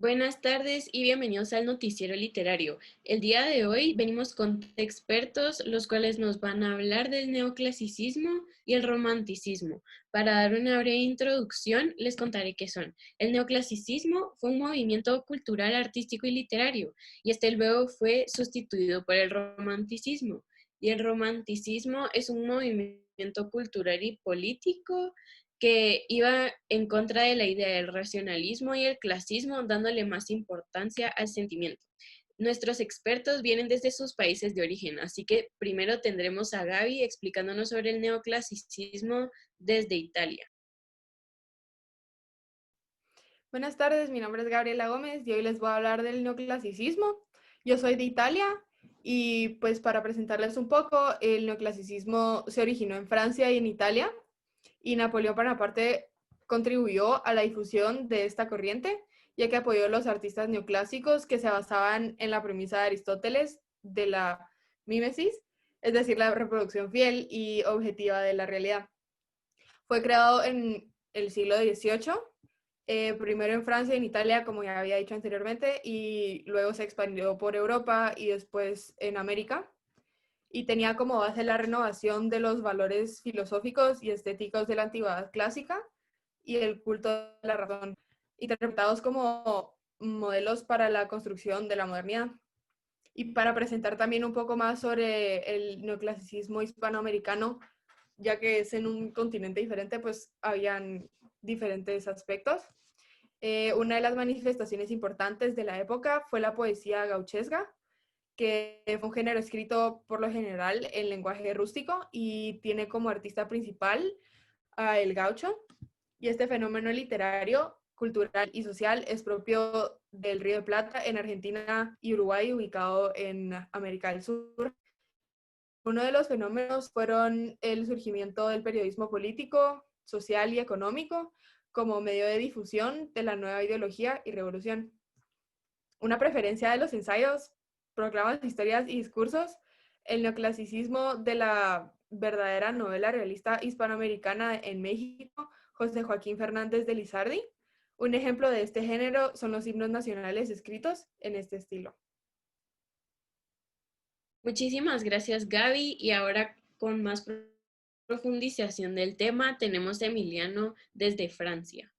Buenas tardes y bienvenidos al Noticiero Literario. El día de hoy venimos con expertos, los cuales nos van a hablar del neoclasicismo y el romanticismo. Para dar una breve introducción, les contaré qué son. El neoclasicismo fue un movimiento cultural, artístico y literario, y este luego fue sustituido por el romanticismo. Y el romanticismo es un movimiento cultural y político que iba en contra de la idea del racionalismo y el clasismo, dándole más importancia al sentimiento. Nuestros expertos vienen desde sus países de origen, así que primero tendremos a Gaby explicándonos sobre el neoclasicismo desde Italia. Buenas tardes, mi nombre es Gabriela Gómez y hoy les voy a hablar del neoclasicismo. Yo soy de Italia y pues para presentarles un poco, el neoclasicismo se originó en Francia y en Italia y Napoleón Bonaparte contribuyó a la difusión de esta corriente, ya que apoyó a los artistas neoclásicos que se basaban en la premisa de Aristóteles de la mímesis, es decir, la reproducción fiel y objetiva de la realidad. Fue creado en el siglo XVIII, primero en Francia y en Italia, como ya había dicho anteriormente, y luego se expandió por Europa y después en América. Y tenía como base la renovación de los valores filosóficos y estéticos de la antigüedad clásica y el culto de la razón, interpretados como modelos para la construcción de la modernidad. Y para presentar también un poco más sobre el neoclasicismo hispanoamericano, ya que es en un continente diferente, pues habían diferentes aspectos. Una de las manifestaciones importantes de la época fue la poesía gauchesca, que fue un género escrito por lo general en lenguaje rústico y tiene como artista principal a el gaucho. Y este fenómeno literario, cultural y social es propio del Río de Plata en Argentina y Uruguay, ubicado en América del Sur. Uno de los fenómenos fueron el surgimiento del periodismo político, social y económico como medio de difusión de la nueva ideología y revolución. Una preferencia de los ensayos, proclamas, historias y discursos, el neoclasicismo de la verdadera novela realista hispanoamericana en México, José Joaquín Fernández de Lizardi. Un ejemplo de este género son los himnos nacionales escritos en este estilo. Muchísimas gracias, Gaby, y ahora con más profundización del tema tenemos a Emiliano desde Francia.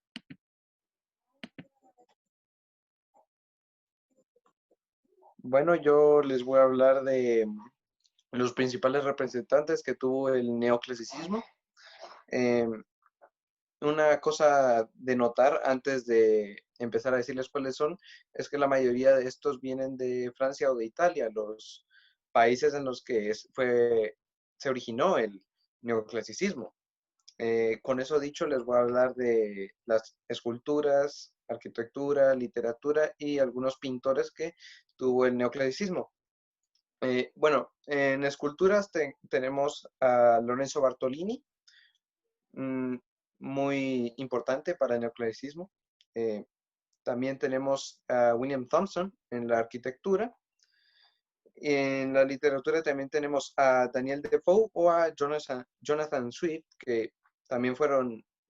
Bueno, yo les voy a hablar de los principales representantes que tuvo el neoclasicismo. Eh, una cosa de notar antes de empezar a decirles cuáles son, es que la mayoría de estos vienen de Francia o de Italia, los países en los que se originó el neoclasicismo. Con eso dicho, les voy a hablar de las esculturas, arquitectura, literatura y algunos pintores que tuvo el neoclasicismo. Bueno, en esculturas tenemos a Lorenzo Bartolini, mm, muy importante para el neoclasicismo. Eh, También tenemos a William Thompson en la arquitectura. En la literatura también tenemos a Daniel Defoe o a Jonathan Swift, que también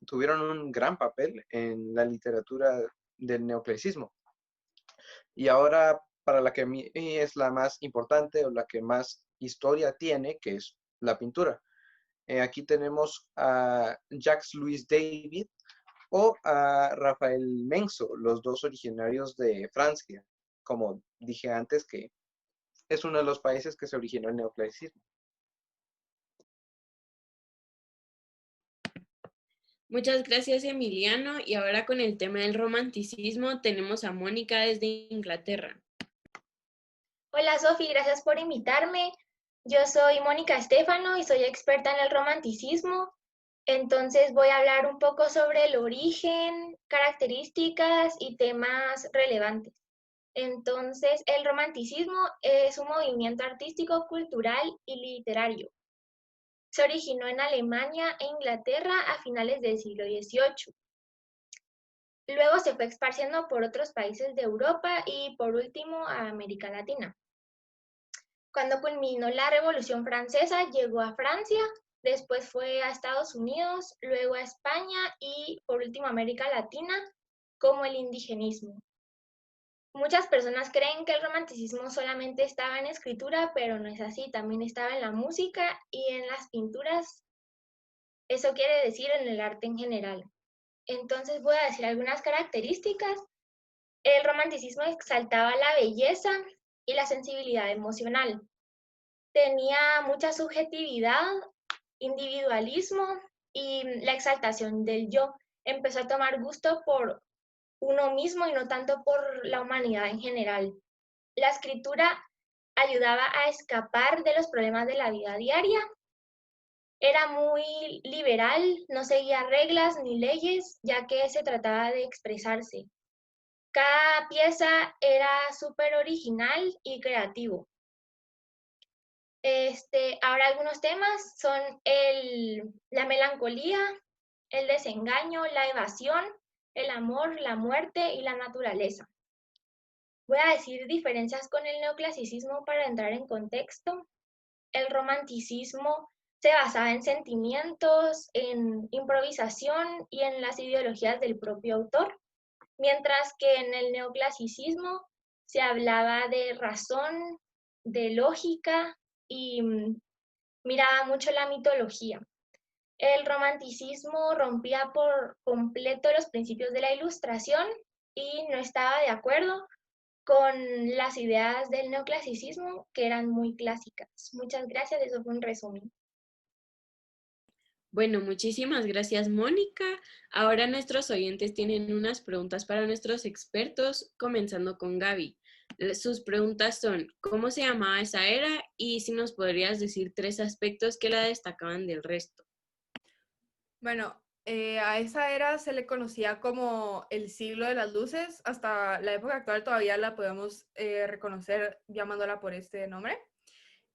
tuvieron un gran papel en la literatura del neoclasicismo. Y ahora, para la que a mí es la más importante o la que más historia tiene, que es la pintura. Aquí tenemos a Jacques Louis David o a Rafael Menso, los dos originarios de Francia, como dije antes, que es uno de los países que se originó el neoclasicismo. Muchas gracias, Emiliano, y ahora con el tema del romanticismo tenemos a Mónica desde Inglaterra. Hola Sofi, gracias por invitarme. Yo soy Mónica Estefano y soy experta en el romanticismo. Entonces voy a hablar un poco sobre el origen, características y temas relevantes. Entonces, el romanticismo es un movimiento artístico, cultural y literario. Se originó en Alemania e Inglaterra a finales del siglo XVIII. Luego se fue esparciendo por otros países de Europa y por último a América Latina. Cuando culminó la Revolución Francesa, llegó a Francia, después fue a Estados Unidos, luego a España y por último a América Latina, como el indigenismo. Muchas personas creen que el romanticismo solamente estaba en escritura, pero no es así, también estaba en la música y en las pinturas, eso quiere decir en el arte en general. Entonces voy a decir algunas características. El romanticismo exaltaba la belleza y la sensibilidad emocional. Tenía mucha subjetividad, individualismo y la exaltación del yo. Empezó a tomar gusto por uno mismo y no tanto por la humanidad en general. La escritura ayudaba a escapar de los problemas de la vida diaria. Era muy liberal, no seguía reglas ni leyes, ya que se trataba de expresarse. Cada pieza era súper original y creativo. Ahora algunos temas son la melancolía, el desengaño, la evasión, el amor, la muerte y la naturaleza. Voy a decir diferencias con el neoclasicismo para entrar en contexto. El romanticismo se basaba en sentimientos, en improvisación y en las ideologías del propio autor, mientras que en el neoclasicismo se hablaba de razón, de lógica y miraba mucho la mitología. El romanticismo rompía por completo los principios de la Ilustración y no estaba de acuerdo con las ideas del neoclasicismo, que eran muy clásicas. Muchas gracias, eso fue un resumen. Bueno, muchísimas gracias, Mónica. Ahora nuestros oyentes tienen unas preguntas para nuestros expertos, comenzando con Gaby. Sus preguntas son, ¿cómo se llamaba esa era? Y si nos podrías decir 3 aspectos que la destacaban del resto. Bueno, a esa era se le conocía como el siglo de las luces. Hasta la época actual todavía la podemos reconocer llamándola por este nombre,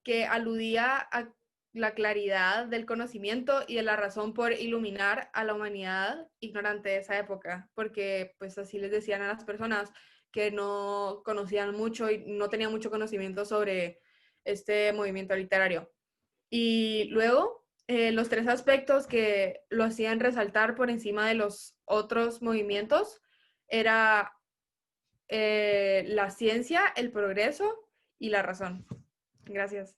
que aludía a la claridad del conocimiento y de la razón por iluminar a la humanidad ignorante de esa época, porque pues así les decían a las personas que no conocían mucho y no tenían mucho conocimiento sobre este movimiento literario. Y luego, los 3 aspectos que lo hacían resaltar por encima de los otros movimientos era la ciencia, el progreso y la razón. Gracias.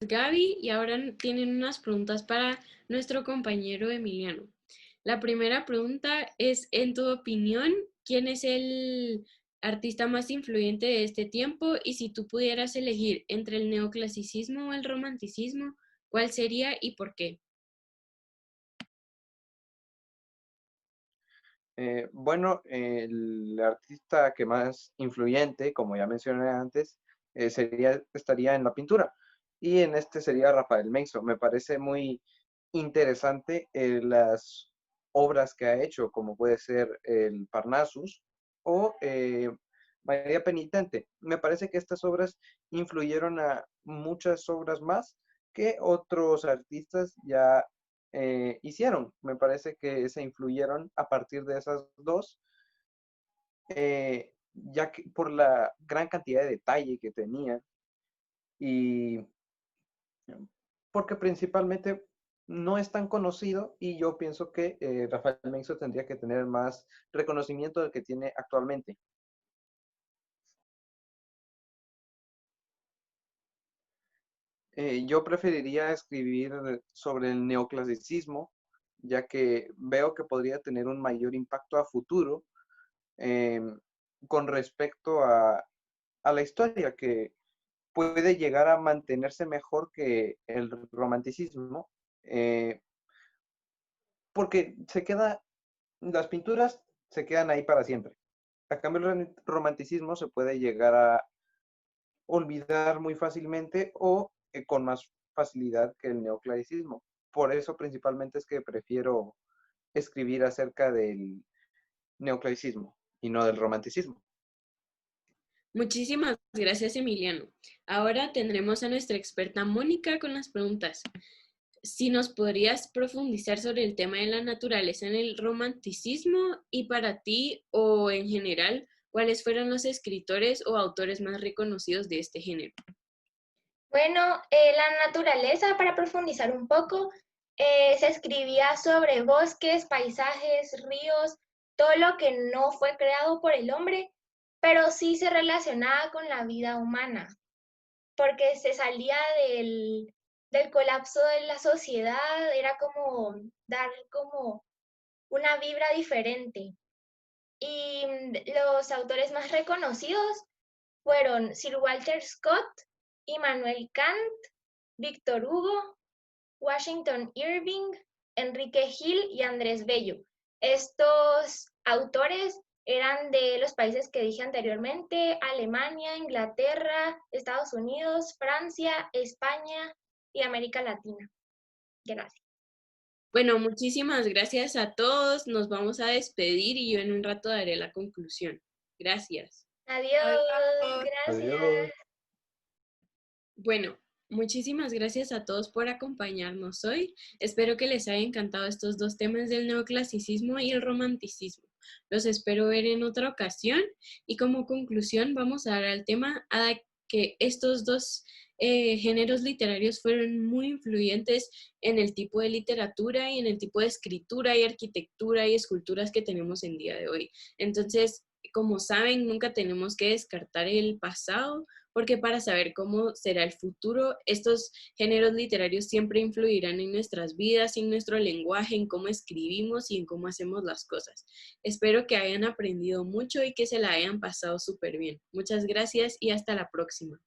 Gaby, y ahora tienen unas preguntas para nuestro compañero Emiliano. La primera pregunta es, en tu opinión, ¿quién es el artista más influyente de este tiempo? Y si tú pudieras elegir entre el neoclasicismo o el romanticismo, ¿cuál sería y por qué? Bueno, el artista que más influyente, como ya mencioné antes, estaría en la pintura. Y en este sería Rafael Menzo. Me parece muy interesante las obras que ha hecho, como puede ser el Parnassus o María Penitente. Me parece que estas obras influyeron a muchas obras más que otros artistas ya hicieron. Me parece que se influyeron a partir de esas dos, ya que por la gran cantidad de detalle que tenían y porque principalmente no es tan conocido y yo pienso que Rafael Menzo tendría que tener más reconocimiento del que tiene actualmente. Yo preferiría escribir sobre el neoclasicismo, ya que veo que podría tener un mayor impacto a futuro eh, con respecto a la historia, que puede llegar a mantenerse mejor que el romanticismo, porque las pinturas se quedan ahí para siempre. A cambio, el romanticismo se puede llegar a olvidar muy fácilmente o con más facilidad que el neoclasicismo. Por eso principalmente es que prefiero escribir acerca del neoclasicismo y no del romanticismo. Muchísimas gracias, Emiliano. Ahora tendremos a nuestra experta Mónica con las preguntas. Si nos podrías profundizar sobre el tema de la naturaleza en el romanticismo y para ti o en general, ¿cuáles fueron los escritores o autores más reconocidos de este género? Bueno, la naturaleza, para profundizar un poco, se escribía sobre bosques, paisajes, ríos, todo lo que no fue creado por el hombre, pero sí se relacionaba con la vida humana, porque se salía del colapso de la sociedad, era como dar como una vibra diferente. Y los autores más reconocidos fueron Sir Walter Scott, Immanuel Kant, Víctor Hugo, Washington Irving, Enrique Gil y Andrés Bello. Estos autores eran de los países que dije anteriormente: Alemania, Inglaterra, Estados Unidos, Francia, España y América Latina. Gracias. Bueno, muchísimas gracias a todos. Nos vamos a despedir y yo en un rato daré la conclusión. Gracias. Adiós. Adiós. Gracias. Adiós. Bueno, muchísimas gracias a todos por acompañarnos hoy. Espero que les haya encantado estos dos temas del neoclasicismo y el romanticismo. Los espero ver en otra ocasión y como conclusión vamos a dar al tema a que estos dos géneros literarios fueron muy influyentes en el tipo de literatura y en el tipo de escritura y arquitectura y esculturas que tenemos en día de hoy. Entonces, como saben, nunca tenemos que descartar el pasado, porque para saber cómo será el futuro, estos géneros literarios siempre influirán en nuestras vidas, en nuestro lenguaje, en cómo escribimos y en cómo hacemos las cosas. Espero que hayan aprendido mucho y que se la hayan pasado súper bien. Muchas gracias y hasta la próxima.